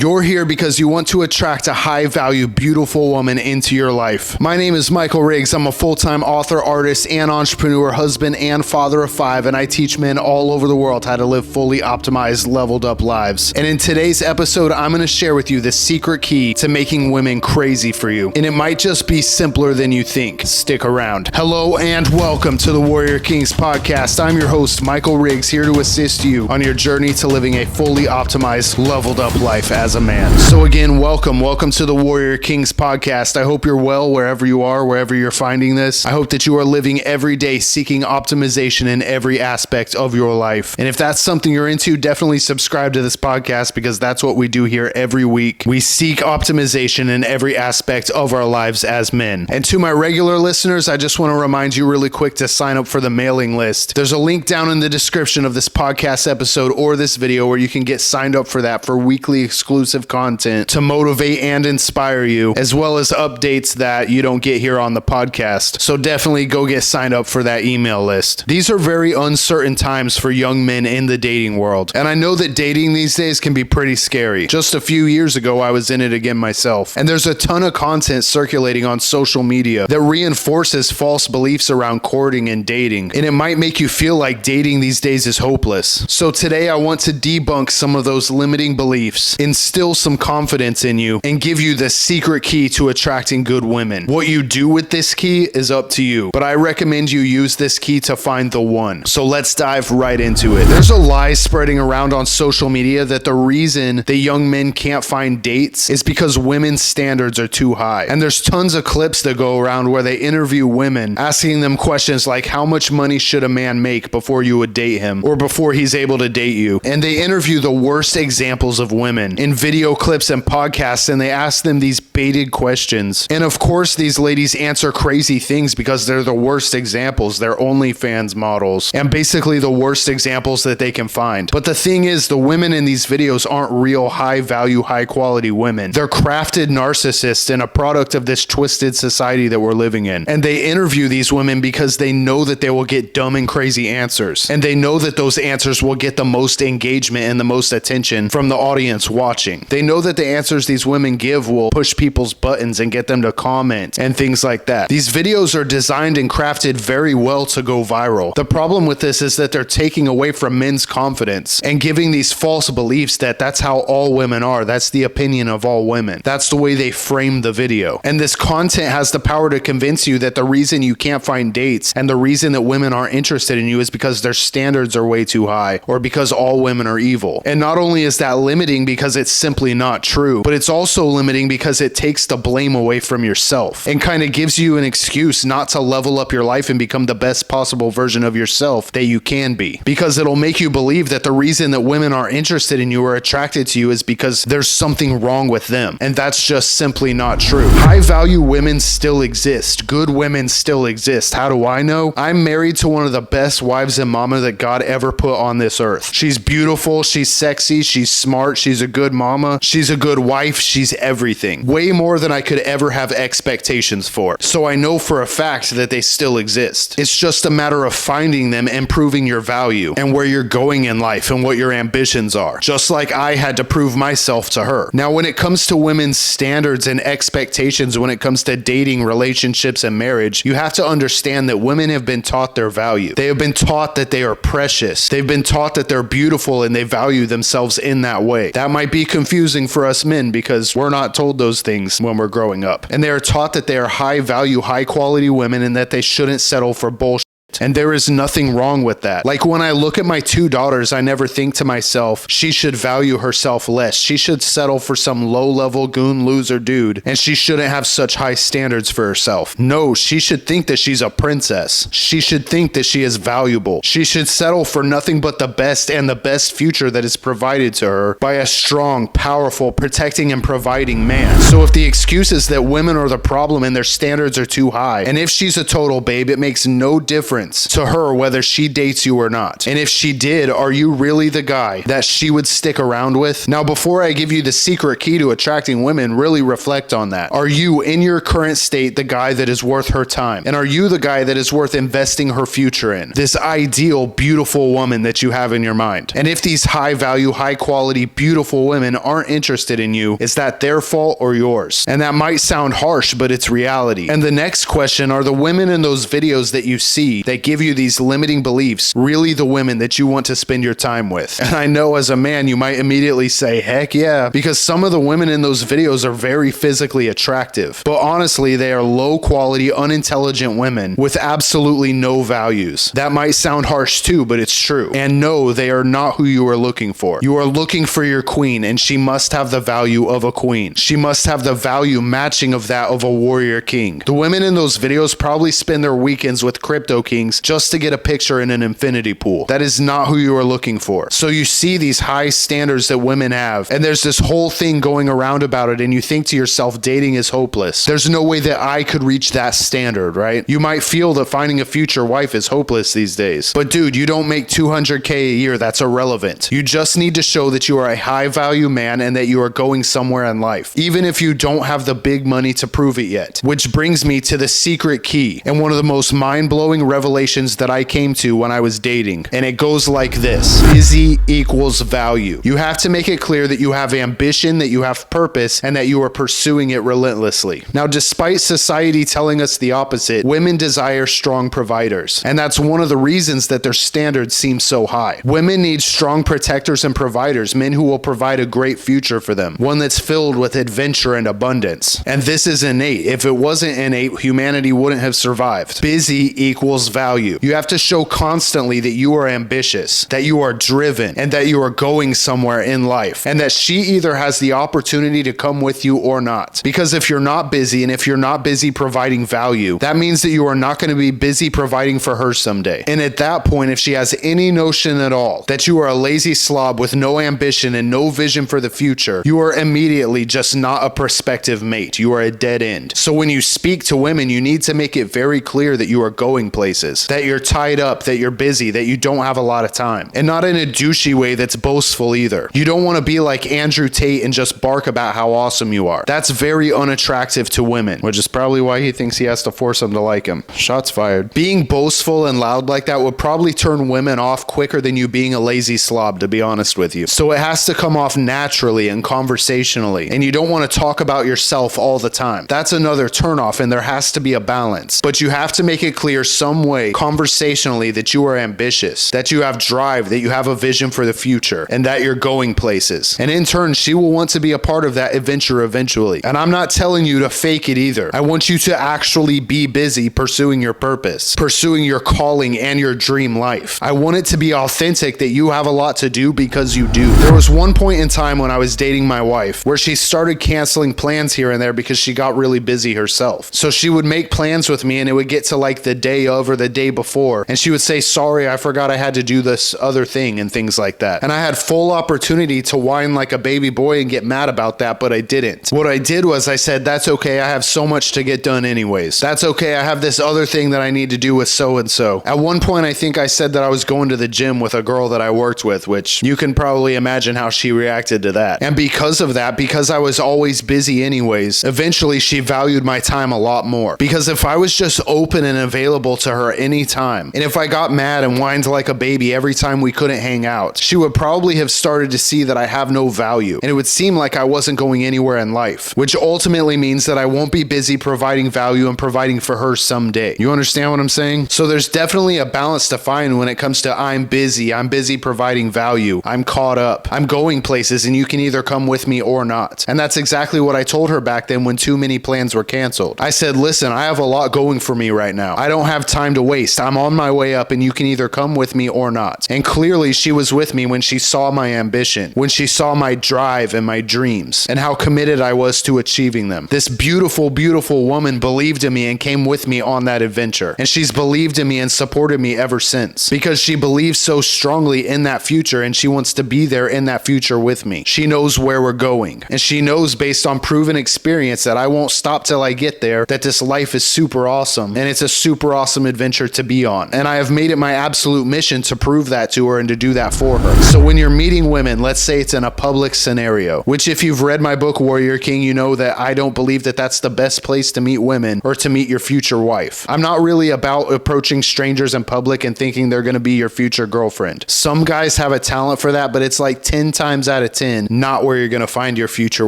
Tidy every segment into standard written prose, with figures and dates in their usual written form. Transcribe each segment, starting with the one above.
You're here because you want to attract a high-value, beautiful woman into your life. My name is Michael Riggs. I'm a full-time author, artist, and entrepreneur, husband, and father of 5, and I teach men all over the world how to live fully optimized, leveled up lives. And in today's episode, I'm going to share with you the secret key to making women crazy for you. And it might just be simpler than you think. Stick around. Hello and welcome to the Warrior Kings podcast. I'm your host, Michael Riggs, here to assist you on your journey to living a fully optimized, leveled up life as a man. So again, welcome to the Warrior Kings podcast. I hope you're well wherever you are, wherever you're finding this. I hope that you are living every day seeking optimization in every aspect of your life. And if that's something you're into, definitely subscribe to this podcast because that's what we do here every week. We seek optimization in every aspect of our lives as men. And to my regular listeners, I just want to remind you really quick to sign up for the mailing list. There's a link down in the description of this podcast episode or this video where you can get signed up for that for weekly exclusive content to motivate and inspire you, as well as updates that you don't get here on the podcast. So definitely go get signed up for that email list. These are very uncertain times for young men in the dating world. And I know that dating these days can be pretty scary. Just a few years ago, I was in it again myself. And there's a ton of content circulating on social media that reinforces false beliefs around courting and dating. And it might make you feel like dating these days is hopeless. So today I want to debunk some of those limiting beliefs, instill some confidence in you, and give you the secret key to attracting good women. What you do with this key is up to you, but I recommend you use this key to find the one. So let's dive right into it. There's a lie spreading around on social media that the reason that young men can't find dates is because women's standards are too high. And there's tons of clips that go around where they interview women, asking them questions like, how much money should a man make before you would date him, or before he's able to date you? And they interview the worst examples of women in video clips and podcasts, and they ask them these baited questions. And of course, these ladies answer crazy things because they're the worst examples. They're OnlyFans models and basically the worst examples that they can find. But the thing is, the women in these videos aren't real high value, high quality women. They're crafted narcissists and a product of this twisted society that we're living in. And they interview these women because they know that they will get dumb and crazy answers. And they know that those answers will get the most engagement and the most attention from the audience watching. They know that the answers these women give will push people's buttons and get them to comment and things like that. These videos are designed and crafted very well to go viral. The problem with this is that they're taking away from men's confidence and giving these false beliefs that that's how all women are. That's the opinion of all women. That's the way they frame the video. And this content has the power to convince you that the reason you can't find dates and the reason that women aren't interested in you is because their standards are way too high or because all women are evil. And not only is that limiting because it's simply not true, but it's also limiting because it takes the blame away from yourself and kind of gives you an excuse not to level up your life and become the best possible version of yourself that you can be. Because it'll make you believe that the reason that women are interested in you or attracted to you is because there's something wrong with them. And that's just simply not true. High value women still exist. Good women still exist. How do I know? I'm married to one of the best wives and mama that God ever put on this earth. She's beautiful. She's sexy. She's smart. She's a good mama. She's a good wife. She's everything. Way more than I could ever have expectations for. So I know for a fact that they still exist. It's just a matter of finding them and proving your value and where you're going in life and what your ambitions are. Just like I had to prove myself to her. Now, when it comes to women's standards and expectations, when it comes to dating, relationships, and marriage, you have to understand that women have been taught their value. They have been taught that they are precious. They've been taught that they're beautiful and they value themselves in that way. That might be confusing for us men because we're not told those things when we're growing up. And they are taught that they are high value, high quality women and that they shouldn't settle for bullshit. And there is nothing wrong with that. Like when I look at my 2 daughters, I never think to myself, she should value herself less. She should settle for some low-level goon loser dude, and she shouldn't have such high standards for herself. No, she should think that she's a princess. She should think that she is valuable. She should settle for nothing but the best and the best future that is provided to her by a strong, powerful, protecting and providing man. So if the excuse is that women are the problem and their standards are too high, and if she's a total babe, it makes no difference difference to her whether she dates you or not? And if she did, are you really the guy that she would stick around with? Now, before I give you the secret key to attracting women, really reflect on that. Are you, in your current state, the guy that is worth her time? And are you the guy that is worth investing her future in? This ideal, beautiful woman that you have in your mind. And if these high value, high quality, beautiful women aren't interested in you, is that their fault or yours? And that might sound harsh, but it's reality. And the next question, are the women in those videos that you see that give you these limiting beliefs really the women that you want to spend your time with? And I know as a man, you might immediately say, heck yeah, because some of the women in those videos are very physically attractive. But honestly, they are low quality, unintelligent women with absolutely no values. That might sound harsh too, but it's true. And no, they are not who you are looking for. You are looking for your queen, and she must have the value of a queen. She must have the value matching of that of a warrior king. The women in those videos probably spend their weekends with crypto kings just to get a picture in an infinity pool. That is not who you are looking for. So you see these high standards that women have, and there's this whole thing going around about it, and you think to yourself, dating is hopeless. There's no way that I could reach that standard, right? You might feel that finding a future wife is hopeless these days. But dude, you don't make $200K a year. That's irrelevant. You just need to show that you are a high value man and that you are going somewhere in life, even if you don't have the big money to prove it yet. Which brings me to the secret key and one of the most mind-blowing revelations that I came to when I was dating. And it goes like this: busy equals value. You have to make it clear that you have ambition, that you have purpose, and that you are pursuing it relentlessly. Now, despite society telling us the opposite, women desire strong providers. And that's one of the reasons that their standards seem so high. Women need strong protectors and providers, men who will provide a great future for them, one that's filled with adventure and abundance. And this is innate. If it wasn't innate, humanity wouldn't have survived. Busy equals value. You have to show constantly that you are ambitious, that you are driven, and that you are going somewhere in life, and that she either has the opportunity to come with you or not. Because if you're not busy, and if you're not busy providing value, that means that you are not going to be busy providing for her someday. And at that point, if she has any notion at all that you are a lazy slob with no ambition and no vision for the future, you are immediately just not a prospective mate. You are a dead end. So when you speak to women, you need to make it very clear that you are going places, that you're tied up, that you're busy, that you don't have a lot of time, and not in a douchey way that's boastful either. You don't want to be like Andrew Tate and just bark about how awesome you are. That's very unattractive to women, which is probably why he thinks he has to force them to like him. Shots fired. Being boastful and loud like that would probably turn women off quicker than you being a lazy slob, to be honest with you. So it has to come off naturally and conversationally, and you don't want to talk about yourself all the time. That's another turnoff, and there has to be a balance. But you have to make it clear some way conversationally that you are ambitious, that you have drive, that you have a vision for the future, and that you're going places. And in turn, she will want to be a part of that adventure eventually. And I'm not telling you to fake it either. I want you to actually be busy pursuing your purpose, pursuing your calling and your dream life. I want it to be authentic, that you have a lot to do because you do. There was one point in time when I was dating my wife where she started canceling plans here and there because she got really busy herself. So she would make plans with me, and it would get to like the day of or the day before, and she would say, sorry, I forgot I had to do this other thing, and things like that. And I had full opportunity to whine like a baby boy and get mad about that, but I didn't. What I did was I said, that's okay, I have so much to get done anyways. That's okay, I have this other thing that I need to do with so-and-so. At one point, I think I said that I was going to the gym with a girl that I worked with, which you can probably imagine how she reacted to that. And because of that, because I was always busy anyways, eventually she valued my time a lot more. Because if I was just open and available to her anytime, and if I got mad and whined like a baby every time we couldn't hang out, she would probably have started to see that I have no value, and it would seem like I wasn't going anywhere in life, which ultimately means that I won't be busy providing value and providing for her someday. You understand what I'm saying? So there's definitely a balance to find when it comes to I'm busy providing value, I'm caught up, I'm going places, and you can either come with me or not. And that's exactly what I told her back then when too many plans were canceled. I said, listen, I have a lot going for me right now. I don't have time to waste. I'm on my way up, and you can either come with me or not. And clearly she was with me when she saw my ambition, when she saw my drive and my dreams, and how committed I was to achieving them. This beautiful, beautiful woman believed in me and came with me on that adventure. And she's believed in me and supported me ever since, because she believes so strongly in that future, and she wants to be there in that future with me. She knows where we're going, and she knows based on proven experience that I won't stop till I get there, that this life is super awesome, and it's a super awesome adventure adventure to be on. And I have made it my absolute mission to prove that to her and to do that for her. So when you're meeting women, let's say it's in a public scenario, which if you've read my book, Warrior King, you know that I don't believe that that's the best place to meet women or to meet your future wife. I'm not really about approaching strangers in public and thinking they're going to be your future girlfriend. Some guys have a talent for that, but it's like 10 times out of 10, not where you're going to find your future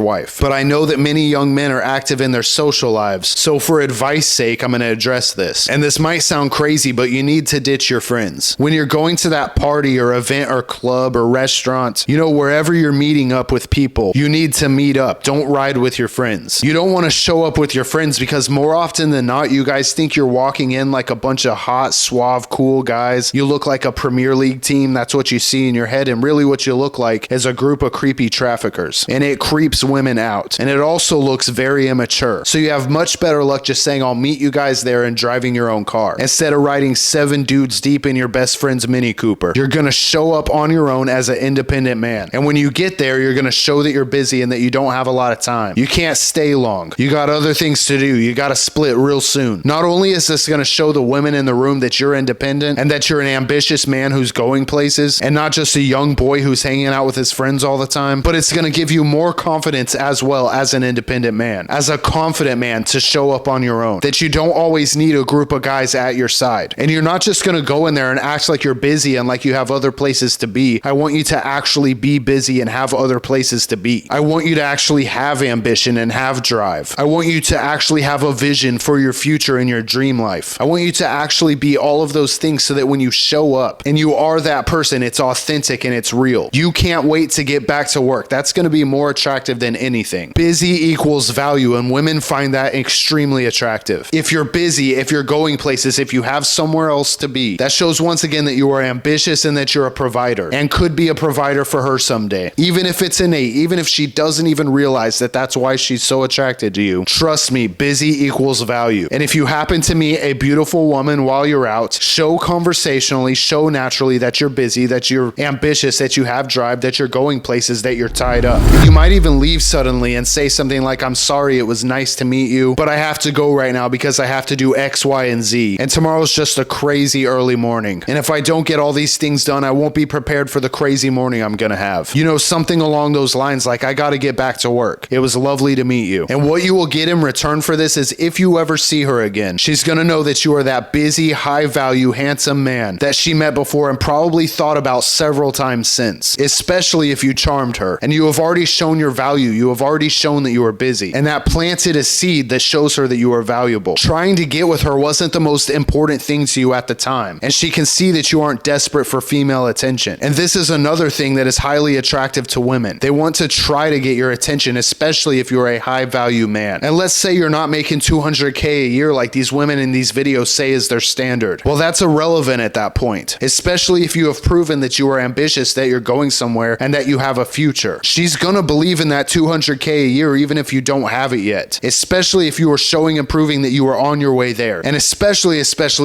wife. But I know that many young men are active in their social lives. So for advice sake, I'm going to address this. And this might sound crazy, but you need to ditch your friends. When you're going to that party or event or club or restaurant, you know, wherever you're meeting up with people, you need to meet up. Don't ride with your friends. You don't want to show up with your friends because more often than not, you guys think you're walking in like a bunch of hot, suave, cool guys. You look like a Premier League team. That's what you see in your head. And really what you look like is a group of creepy traffickers. And it creeps women out. And it also looks very immature. So you have much better luck just saying, I'll meet you guys there and driving your own car, instead of riding 7 dudes deep in your best friend's Mini Cooper. You're going to show up on your own as an independent man. And when you get there, you're going to show that you're busy and that you don't have a lot of time. You can't stay long. You got other things to do. You got to split real soon. Not only is this going to show the women in the room that you're independent and that you're an ambitious man who's going places and not just a young boy who's hanging out with his friends all the time, but it's going to give you more confidence as well as an independent man, as a confident man to show up on your own, that you don't always need a group of guys at your side. And you're not just going to go in there and act like you're busy and like you have other places to be. I want you to actually be busy and have other places to be. I want you to actually have ambition and have drive. I want you to actually have a vision for your future and your dream life. I want you to actually be all of those things so that when you show up and you are that person, it's authentic and it's real. You can't wait to get back to work. That's going to be more attractive than anything. Busy equals value, and women find that extremely attractive. If you're busy, if you're going places, if you have somewhere else to be, that shows once again that you are ambitious and that you're a provider and could be a provider for her someday. Even if it's innate, even if she doesn't even realize that that's why she's so attracted to you, trust me, busy equals value. And if you happen to meet a beautiful woman while you're out, show conversationally, show naturally that you're busy, that you're ambitious, that you have drive, that you're going places, that you're tied up. And you might even leave suddenly and say something like, I'm sorry, it was nice to meet you, but I have to go right now because I have to do X, Y, and Z. And tomorrow's just a crazy early morning. And if I don't get all these things done, I won't be prepared for the crazy morning I'm gonna have. You know, something along those lines like, I gotta get back to work. It was lovely to meet you. And what you will get in return for this is if you ever see her again, she's gonna know that you are that busy, high value, handsome man that she met before and probably thought about several times since, especially if you charmed her. And you have already shown your value. You have already shown that you are busy. And that planted a seed that shows her that you are valuable. Trying to get with her wasn't the most important thing to you at the time. And she can see that you aren't desperate for female attention. And this is another thing that is highly attractive to women. They want to try to get your attention, especially if you're a high value man. And let's say you're not making $200K a year like these women in these videos say is their standard. Well, that's irrelevant at that point, especially if you have proven that you are ambitious, that you're going somewhere, and that you have a future. She's gonna believe in that $200K a year even if you don't have it yet, especially if you are showing and proving that you are on your way there, and especially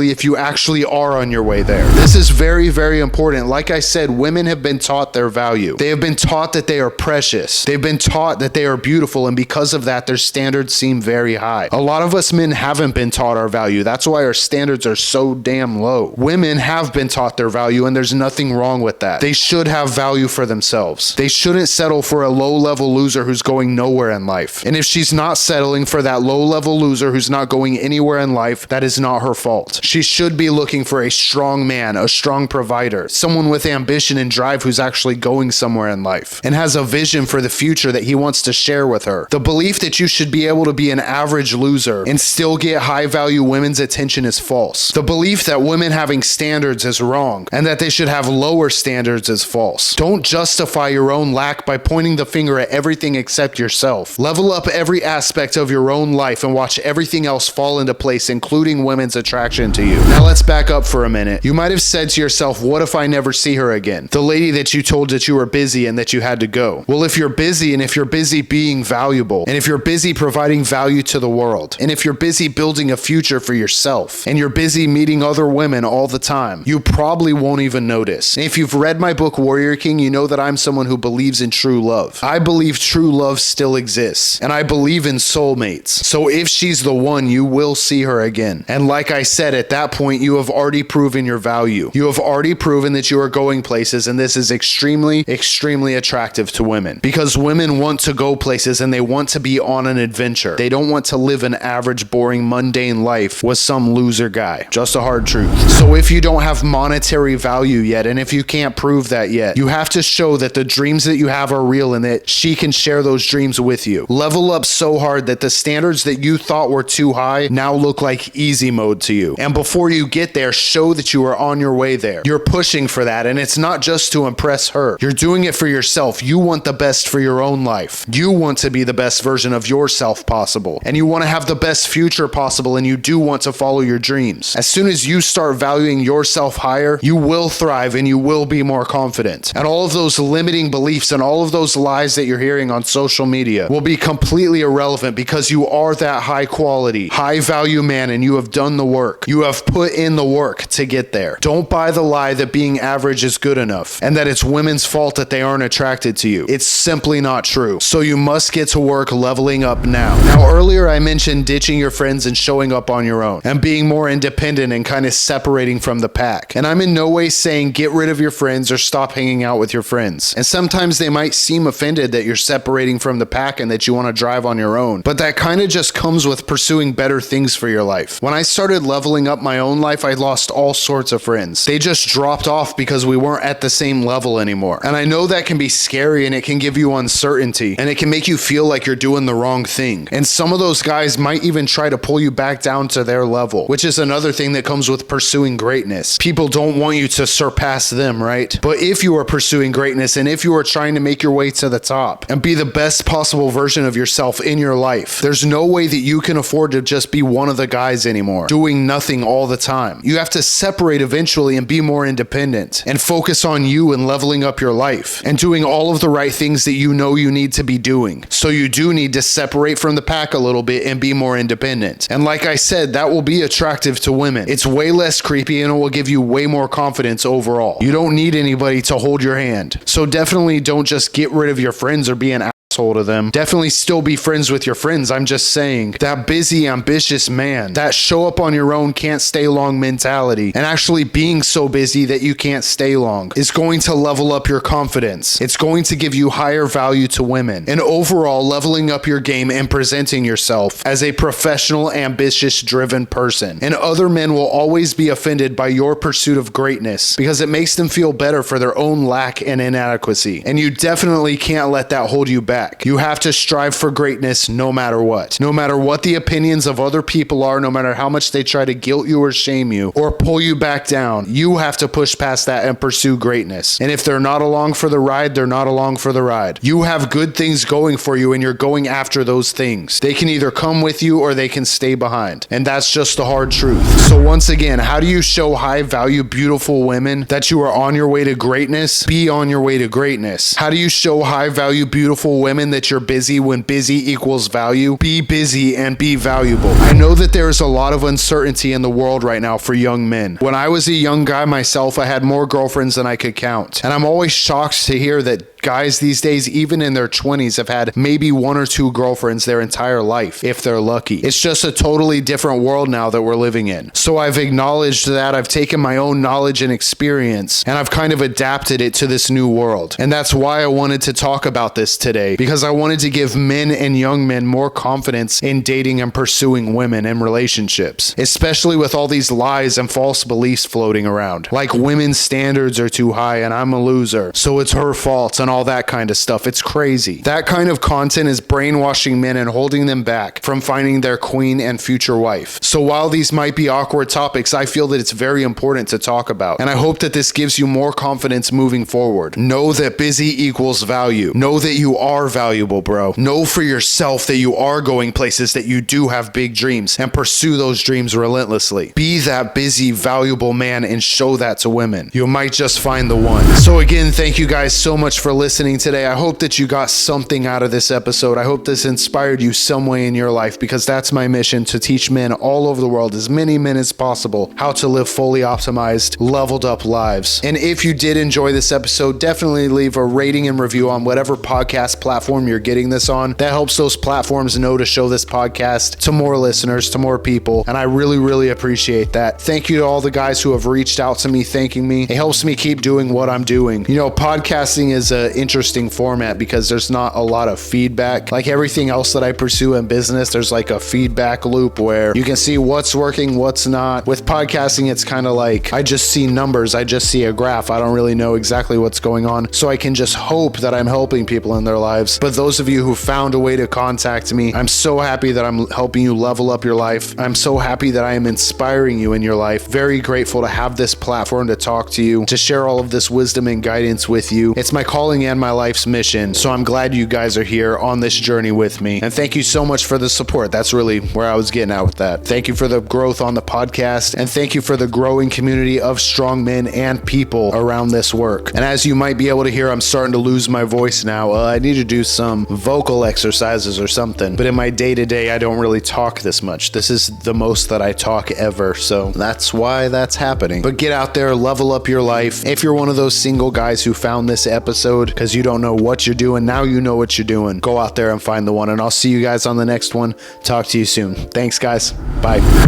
if you actually are on your way there. This is very, very important. Like I said, women have been taught their value. They have been taught that they are precious. They've been taught that they are beautiful, and because of that, their standards seem very high. A lot of us men haven't been taught our value. That's why our standards are so damn low. Women have been taught their value, and there's nothing wrong with that. They should have value for themselves. They shouldn't settle for a low-level loser who's going nowhere in life. And if she's not settling for that low-level loser who's not going anywhere in life, that is not her fault. She should be looking for a strong man, a strong provider, someone with ambition and drive who's actually going somewhere in life and has a vision for the future that he wants to share with her. The belief that you should be able to be an average loser and still get high-value women's attention is false. The belief that women having standards is wrong and that they should have lower standards is false. Don't justify your own lack by pointing the finger at everything except yourself. Level up every aspect of your own life and watch everything else fall into place, including women's attraction to you. Now let's back up for a minute. You might have said to yourself, what if I never see her again? The lady that you told that you were busy and that you had to go. Well, if you're busy, and if you're busy being valuable, and if you're busy providing value to the world, and if you're busy building a future for yourself, and you're busy meeting other women all the time, you probably won't even notice. And if you've read my book, Warrior King, you know that I'm someone who believes in true love. I believe true love still exists, and I believe in soulmates. So if she's the one, you will see her again. And like I said, said, at that point, you have already proven your value. You have already proven that you are going places, and this is extremely, extremely attractive to women because women want to go places and they want to be on an adventure. They don't want to live an average, boring, mundane life with some loser guy. Just a hard truth. So if you don't have monetary value yet, and if you can't prove that yet, you have to show that the dreams that you have are real and that she can share those dreams with you. Level up so hard that the standards that you thought were too high now look like easy mode to you. And before you get there, show that you are on your way there. You're pushing for that, and it's not just to impress her. You're doing it for yourself. You want the best for your own life. You want to be the best version of yourself possible, and you want to have the best future possible, and you do want to follow your dreams. As soon as you start valuing yourself higher, you will thrive and you will be more confident. And all of those limiting beliefs and all of those lies that you're hearing on social media will be completely irrelevant because you are that high quality, high value man, and you have done the work. You have put in the work to get there. Don't buy the lie that being average is good enough and that it's women's fault that they aren't attracted to you. It's simply not true. So you must get to work leveling up now. Now, earlier I mentioned ditching your friends and showing up on your own and being more independent and kind of separating from the pack. And I'm in no way saying get rid of your friends or stop hanging out with your friends. And sometimes they might seem offended that you're separating from the pack and that you want to drive on your own. But that kind of just comes with pursuing better things for your life. When I started leveling up my own life, I lost all sorts of friends. They just dropped off because we weren't at the same level anymore. And I know that can be scary and it can give you uncertainty and it can make you feel like you're doing the wrong thing. And some of those guys might even try to pull you back down to their level, which is another thing that comes with pursuing greatness. People don't want you to surpass them, right? But if you are pursuing greatness and if you are trying to make your way to the top and be the best possible version of yourself in your life, there's no way that you can afford to just be one of the guys anymore, doing nothing all the time. You have to separate eventually and be more independent and focus on you and leveling up your life and doing all of the right things that you know you need to be doing. So you do need to separate from the pack a little bit and be more independent. And like I said, that will be attractive to women. It's way less creepy and it will give you way more confidence overall. You don't need anybody to hold your hand. So definitely don't just get rid of your friends or be an asshole to them. Definitely still be friends with your friends. I'm just saying that busy, ambitious man, that show up on your own, can't stay long mentality, and actually being so busy that you can't stay long is going to level up your confidence. It's going to give you higher value to women and overall leveling up your game and presenting yourself as a professional, ambitious, driven person. And other men will always be offended by your pursuit of greatness because it makes them feel better for their own lack and inadequacy. And you definitely can't let that hold you back. You have to strive for greatness no matter what. No matter what the opinions of other people are, no matter how much they try to guilt you or shame you or pull you back down, you have to push past that and pursue greatness. And if they're not along for the ride, they're not along for the ride. You have good things going for you and you're going after those things. They can either come with you or they can stay behind. And that's just the hard truth. So once again, how do you show high value, beautiful women that you are on your way to greatness? Be on your way to greatness. How do you show high value, beautiful women that you're busy when busy equals value? Be busy and be valuable. I know that there's a lot of uncertainty in the world right now for young men. When I was a young guy myself, I had more girlfriends than I could count. And I'm always shocked to hear that guys these days, even in their 20s, have had maybe one or two girlfriends their entire life, if they're lucky. It's just a totally different world now that we're living in. So I've acknowledged that. I've taken my own knowledge and experience, and I've kind of adapted it to this new world. And that's why I wanted to talk about this today, because I wanted to give men and young men more confidence in dating and pursuing women and relationships, especially with all these lies and false beliefs floating around, like women's standards are too high and I'm a loser, so it's her fault, and all that kind of stuff. It's crazy. That kind of content is brainwashing men and holding them back from finding their queen and future wife. So while these might be awkward topics, I feel that it's very important to talk about. And I hope that this gives you more confidence moving forward. Know that busy equals value. Know that you are valuable, bro. Know for yourself that you are going places, that you do have big dreams, and pursue those dreams relentlessly. Be that busy, valuable man and show that to women. You might just find the one. So again, thank you guys so much for listening today. I hope that you got something out of this episode. I hope this inspired you some way in your life, because that's my mission, to teach men all all over the world, as many men as possible, how to live fully optimized, leveled up lives. And if you did enjoy this episode, definitely leave a rating and review on whatever podcast platform you're getting this on. That helps those platforms know to show this podcast to more listeners, to more people. And I really, really appreciate that. Thank you to all the guys who have reached out to me thanking me. It helps me keep doing what I'm doing. You know, podcasting is an interesting format because there's not a lot of feedback. Like everything else that I pursue in business, there's like a feedback loop where you can see what's working, what's not. With podcasting, it's kind of like I just see numbers. I just see a graph. I don't really know exactly what's going on. So I can just hope that I'm helping people in their lives. But those of you who found a way to contact me, I'm so happy that I'm helping you level up your life. I'm so happy that I am inspiring you in your life. Very grateful to have this platform to talk to you, to share all of this wisdom and guidance with you. It's my calling and my life's mission. So I'm glad you guys are here on this journey with me. And thank you so much for the support. That's really where I was getting at with that. Thank you for the growth on the podcast. And thank you for the growing community of strong men and people around this work. And as you might be able to hear, I'm starting to lose my voice now. I need to do some vocal exercises or something. But in my day-to-day, I don't really talk this much. This is the most that I talk ever. So that's why that's happening. But get out there, level up your life. If you're one of those single guys who found this episode because you don't know what you're doing, now you know what you're doing. Go out there and find the one. And I'll see you guys on the next one. Talk to you soon. Thanks, guys. Bye.